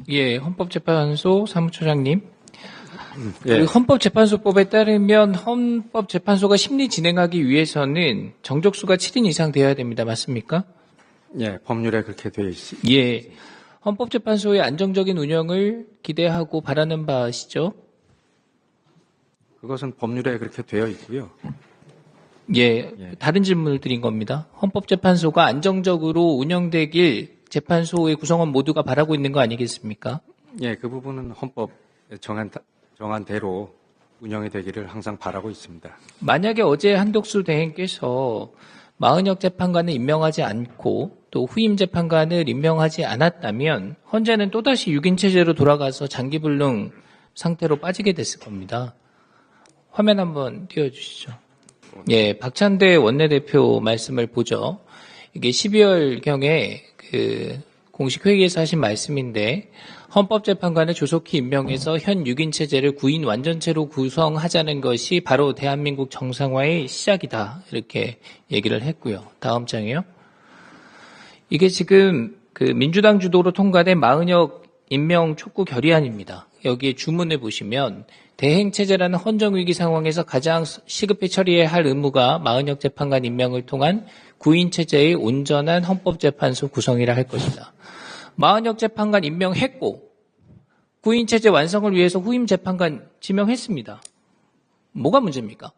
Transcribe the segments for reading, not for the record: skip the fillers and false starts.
예, 헌법재판소 사무처장님. 예. 그 헌법재판소법에 따르면 헌법재판소가 심리 진행하기 위해서는 정족수가 7인 이상 되어야 됩니다. 맞습니까? 예, 법률에 그렇게 되어 있습니다. 예. 헌법재판소의 안정적인 운영을 기대하고 바라는 바시죠? 그것은 법률에 그렇게 되어 있고요. 예. 다른 질문을 드린 겁니다. 헌법재판소가 안정적으로 운영되길 재판소의 구성원 모두가 바라고 있는 거 아니겠습니까? 예, 그 부분은 헌법에 정한 대로 운영이 되기를 항상 바라고 있습니다. 만약에 어제 한독수 대행께서 마은혁 재판관을 임명하지 않고 또 후임 재판관을 임명하지 않았다면 헌재는 또다시 6인 체제로 돌아가서 장기불능 상태로 빠지게 됐을 겁니다. 화면 한번 띄워주시죠. 예, 박찬대 원내대표 말씀을 보죠. 이게 12월경에 그 공식 회의에서 하신 말씀인데 헌법재판관을 조속히 임명해서 현 6인 체제를 9인 완전체로 구성하자는 것이 바로 대한민국 정상화의 시작이다. 이렇게 얘기를 했고요. 다음 장이요. 이게 지금 그 민주당 주도로 통과된 마은혁 임명 촉구 결의안입니다. 여기에 주문을 보시면 대행체제라는 헌정위기 상황에서 가장 시급히 처리해야 할 의무가 마은혁 재판관 임명을 통한 9인 체제의 온전한 헌법재판소 구성이라 할 것이다. 마은혁 재판관 임명했고 9인 체제 완성을 위해서 후임 재판관 지명했습니다. 뭐가 문제입니까?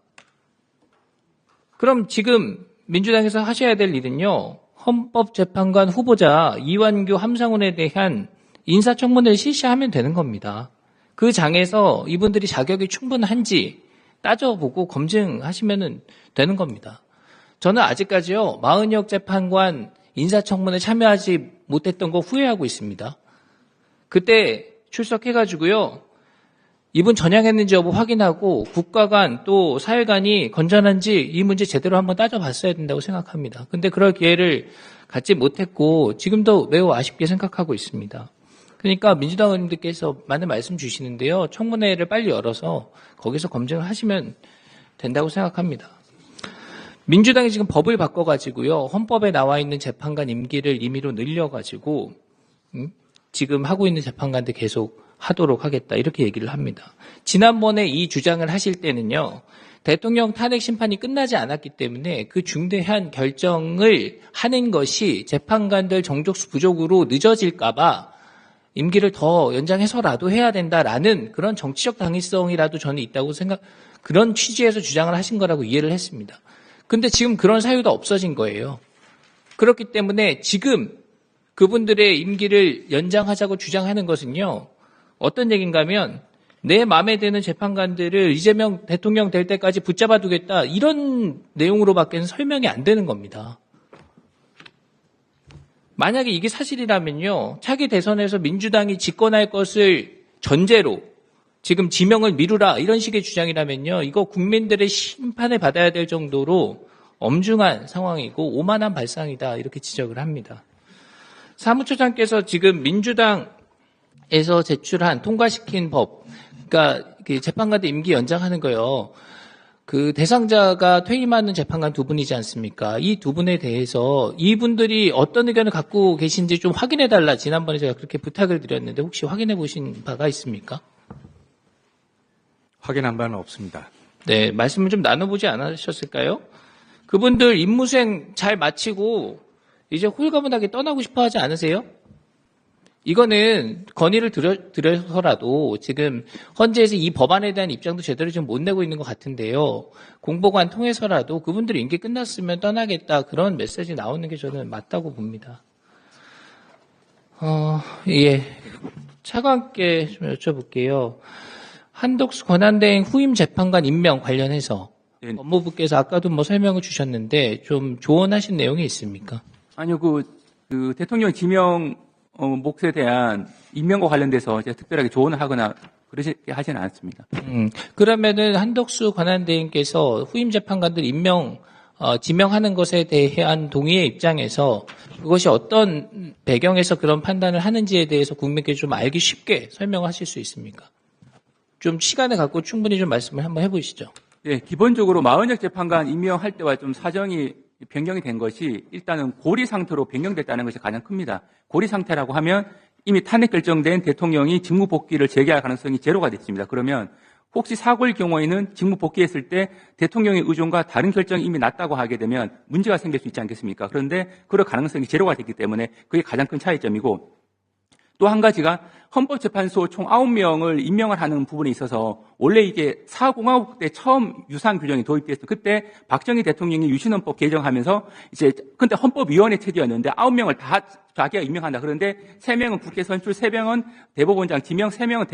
그럼 지금 민주당에서 하셔야 될 일은요. 헌법재판관 후보자 이완규 함상훈에 대한 인사청문회를 실시하면 되는 겁니다. 그 장에서 이분들이 자격이 충분한지 따져보고 검증하시면 되는 겁니다. 저는 아직까지요. 마은혁 재판관 인사청문회 참여하지 못했던 거 후회하고 있습니다. 그때 출석해가지고요. 이분 전향했는지 여부 확인하고 국가간 또 사회간이 건전한지 이 문제 제대로 한번 따져봤어야 된다고 생각합니다. 근데 그럴 기회를 갖지 못했고 지금도 매우 아쉽게 생각하고 있습니다. 그러니까 민주당 의원님들께서 많은 말씀 주시는데요. 청문회를 빨리 열어서 거기서 검증을 하시면 된다고 생각합니다. 민주당이 지금 법을 바꿔가지고요. 헌법에 나와 있는 재판관 임기를 임의로 늘려가지고 지금 하고 있는 재판관들 계속 하도록 하겠다 이렇게 얘기를 합니다. 지난번에 이 주장을 하실 때는요. 대통령 탄핵 심판이 끝나지 않았기 때문에 그 중대한 결정을 하는 것이 재판관들 정족수 부족으로 늦어질까 봐 임기를 더 연장해서라도 해야 된다라는 그런 정치적 당위성이라도 저는 있다고 그런 취지에서 주장을 하신 거라고 이해를 했습니다. 근데 지금 그런 사유가 없어진 거예요. 그렇기 때문에 지금 그분들의 임기를 연장하자고 주장하는 것은요. 어떤 얘기인가 하면 내 마음에 드는 재판관들을 이재명 대통령 될 때까지 붙잡아 두겠다. 이런 내용으로밖에는 설명이 안 되는 겁니다. 만약에 이게 사실이라면요. 차기 대선에서 민주당이 집권할 것을 전제로 지금 지명을 미루라 이런 식의 주장이라면요. 이거 국민들의 심판을 받아야 될 정도로 엄중한 상황이고 오만한 발상이다 이렇게 지적을 합니다. 사무처장께서 지금 민주당에서 제출한 통과시킨 법, 그러니까 재판관들 임기 연장하는 거요. 그 대상자가 퇴임하는 재판관 두 분이지 않습니까? 이 두 분에 대해서 이분들이 어떤 의견을 갖고 계신지 좀 확인해달라. 지난번에 제가 그렇게 부탁을 드렸는데 혹시 확인해 보신 바가 있습니까? 확인한 바는 없습니다. 네, 말씀을 좀 나눠보지 않으셨을까요? 그분들 임무수행 잘 마치고 이제 홀가분하게 떠나고 싶어 하지 않으세요? 이거는 건의를 드려서라도 지금 헌재에서 이 법안에 대한 입장도 제대로 지금 못 내고 있는 것 같은데요. 공보관 통해서라도 그분들이 임기 끝났으면 떠나겠다 그런 메시지 나오는 게 저는 맞다고 봅니다. 예. 차관께 좀 여쭤볼게요. 한독수 권한대행 후임 재판관 임명 관련해서 법무부께서 아까도 뭐 설명을 주셨는데 좀 조언하신 내용이 있습니까? 아니요, 그 대통령 지명 몫에 대한 임명과 관련돼서 제가 특별하게 조언을 하거나 그러지 하지는 않습니다. 그러면은 한독수 권한대행께서 후임 재판관들 지명하는 것에 대한 동의의 입장에서 그것이 어떤 배경에서 그런 판단을 하는지에 대해서 국민께 좀 알기 쉽게 설명하실 수 있습니까? 좀 시간을 갖고 충분히 좀 말씀을 한번 해보시죠. 네, 기본적으로 마은혁 재판관 임명할 때와 좀 사정이 변경이 된 것이 일단은 고리 상태로 변경됐다는 것이 가장 큽니다. 고리 상태라고 하면 이미 탄핵 결정된 대통령이 직무 복귀를 재개할 가능성이 제로가 됐습니다. 그러면 혹시 사고일 경우에는 직무 복귀했을 때 대통령의 의존과 다른 결정이 이미 났다고 하게 되면 문제가 생길 수 있지 않겠습니까? 그런데 그럴 가능성이 제로가 됐기 때문에 그게 가장 큰 차이점이고, 또 한 가지가 헌법재판소 총 9명을 임명을 하는 부분에 있어서 원래 이게 사공화국 때 처음 유사한 규정이 도입됐어요. 그때 박정희 대통령이 유신헌법 개정하면서 이제 근데 헌법위원회 체제였는데 9명을 다 자기가 임명한다. 그런데 3명은 국회 선출, 3명은 대법원장 지명, 3명은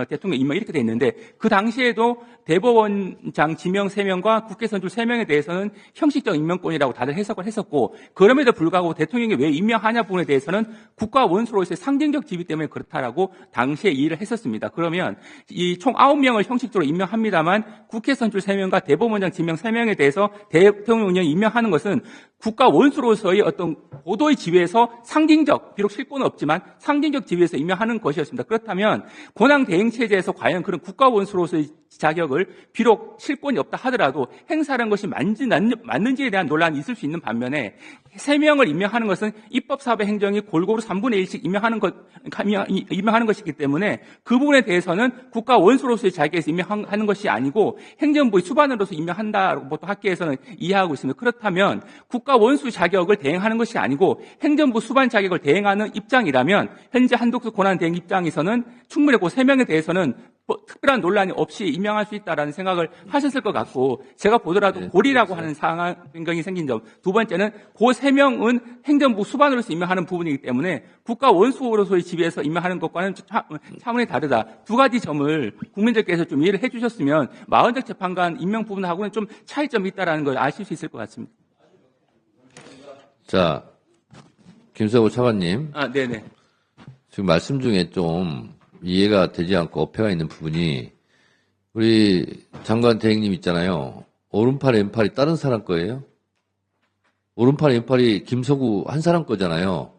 대통령 임명 이렇게 돼 있는데, 그 당시에도 대법원장 지명 3명과 국회 선출 3명에 대해서는 형식적 임명권이라고 다들 해석을 했었고, 그럼에도 불구하고 대통령이 왜 임명하냐 부분에 대해서는 국가 원수로서의 상징적 지위 때문에 그렇다라고 당시에 이해를 했었습니다. 그러면 이 총 9명을 형식적으로 임명합니다만 국회 선출 3명과 대법원장 지명 3명에 대해서 대통령이 임명하는 것은 국가 원수로서의 어떤 고도의 지위에서 상징적, 비록 실권은 없지만 상징적 지위에서 임명하는 것이었습니다. 그렇다면 권한 대행 체제에서 과연 그런 국가 원수로서의 자격을 비록 실권이 없다 하더라도 행사하는 것이 맞는지에 대한 논란이 있을 수 있는 반면에 3명을 임명하는 것은 입법사업의 행정이 골고루 3분의 1씩 임명하는 것이기 때문에 그 부분에 대해서는 국가 원수로서의 자격에서 임명하는 것이 아니고 행정부의 수반으로서 임명한다고 보통 학계에서는 이해하고 있습니다. 그렇다면 국가 원수 자격을 대행하는 것이 아니고 행정부 수반 자격을 대행하는 입장이라면 현재 한독수 권한 대행 입장에서는 충분히 그 3명에 대해서는 특별한 논란이 없이 임명할 수 있다라는 생각을 하셨을 것 같고, 제가 보더라도 고리라고 하는 상황 변경이 생긴 점, 두 번째는 그 3명은 행정부 수반으로서 임명하는 부분이기 때문에 국가 원수로서의 지위에서 임명하는 것과는 차원이 다르다. 두 가지 점을 국민들께서 좀 이해를 해주셨으면 마흔적 재판관 임명 부분하고는 좀 차이점이 있다라는 걸 아실 수 있을 것 같습니다. 자, 김성호 차관님. 네네. 지금 말씀 중에 좀 이해가 되지 않고 어폐가 있는 부분이, 우리 장관 대행님 있잖아요. 오른팔 왼팔이 다른 사람 거예요? 오른팔 왼팔이 김석우 한 사람 거잖아요.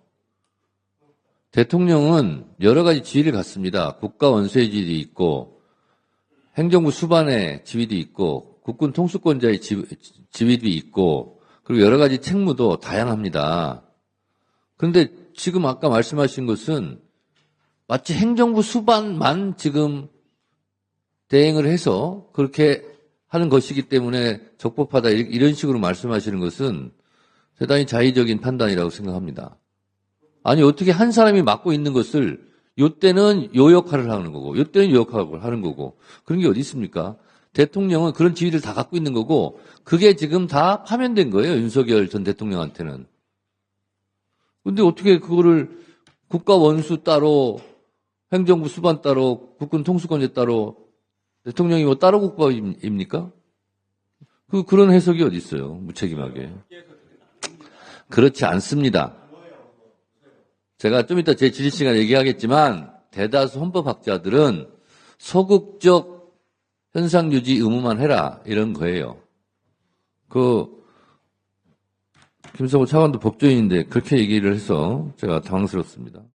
대통령은 여러 가지 지위를 갖습니다. 국가 원수의 지위도 있고, 행정부 수반의 지위도 있고, 국군 통수권자의 지위도 있고, 그리고 여러 가지 책무도 다양합니다. 그런데 지금 아까 말씀하신 것은 마치 행정부 수반만 지금 대행을 해서 그렇게 하는 것이기 때문에 적법하다, 이런 식으로 말씀하시는 것은 대단히 자의적인 판단이라고 생각합니다. 아니, 어떻게 한 사람이 맡고 있는 것을 요때는 요 역할을 하는 거고 요때는 요 역할을 하는 거고, 그런 게 어디 있습니까? 대통령은 그런 지위를 다 갖고 있는 거고, 그게 지금 다 파면된 거예요, 윤석열 전 대통령한테는. 근데 어떻게 그거를 국가 원수 따로, 행정부 수반 따로, 국군 통수권자 따로, 대통령이 뭐 따로 국가입니까? 그런 해석이 어디 있어요, 무책임하게. 그렇지 않습니다. 제가 좀 이따 제 질의 시간에 얘기하겠지만, 대다수 헌법학자들은 소극적 현상 유지 의무만 해라, 이런 거예요. 김성호 차관도 법조인인데 그렇게 얘기를 해서 제가 당황스럽습니다.